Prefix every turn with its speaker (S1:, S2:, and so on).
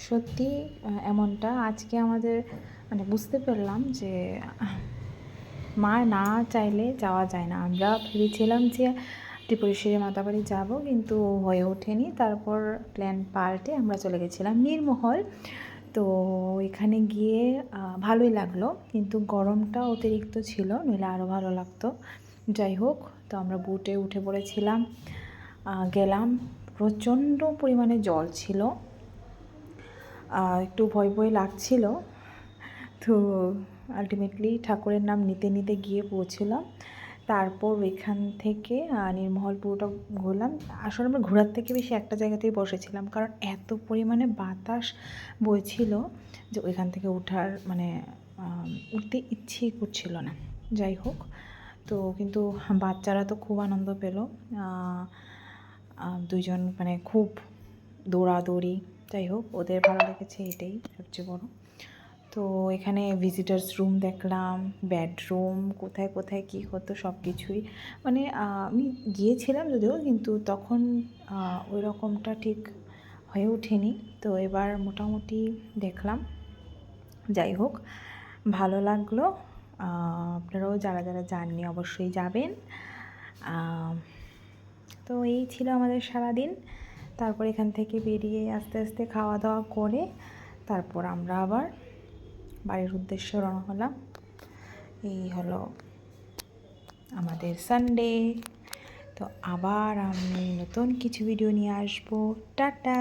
S1: সত্যি এমনটা আজকে আমাদের মানে বুঝতে পারলাম যে মা না চাইলে যাওয়া যায় না। আমরা ভেবেছিলাম যে ত্রিপুরেশ্বরী মাতাবাড়ি যাব, কিন্তু হয়ে ওঠেনি। তারপর প্ল্যান পাল্টে আমরা চলে গেছিলাম নীরমহল। তো এখানে গিয়ে ভালোই লাগলো, কিন্তু গরমটা অতিরিক্ত ছিল, নইলে আরও ভালো লাগতো। যাই হোক, তো আমরা বুটে উঠে পড়েছিলাম, গেলাম। প্রচণ্ড পরিমাণে জল ছিল, একটু ভয় ভয় লাগছিল। তো আলটিমেটলি ঠাকুরের নাম নিতে নিতে গিয়ে পৌঁছলাম। তারপর এখান থেকে নীরমহল পুরোটা ঘুরলাম। আসলে আমরা ঘোরার থেকে বেশি একটা জায়গাতেই বসেছিলাম, কারণ এত পরিমাণে বাতাস বইছিল যে ওইখান থেকে ওঠার মানে উঠতে ইচ্ছেই করছিল না। যাই হোক, তো কিন্তু বাচ্চারা তো খুব আনন্দ পেল। দুইজন মানে খুব দৌড়াদৌড়ি। যাই হোক, ওদের ভালো লেগেছে, এটাই সবচেয়ে বড়। তো এখানে ভিজিটার্স রুম দেখলাম, বেডরুম, কোথায় কোথায় কী হতো সব কিছুই। মানে আমি গিয়েছিলাম যদিও, কিন্তু তখন ওই রকমটা ঠিক হয়ে ওঠেনি। তো এবার মোটামুটি দেখলাম। যাই হোক, ভালো লাগলো। আপনারাও যারা যারা যাননি অবশ্যই যাবেন। তো এই ছিল আমাদের সারাদিন। তারপর এখান থেকে বেরিয়ে আস্তে আস্তে খাওয়া দাওয়া করে তারপর আমরা আবার বাড়ির উদ্দেশ্যে রওনা হলাম। এই হলো আমাদের সানডে। তো আবার আমি নতুন কিছু ভিডিও নিয়ে আসবো। টাটা।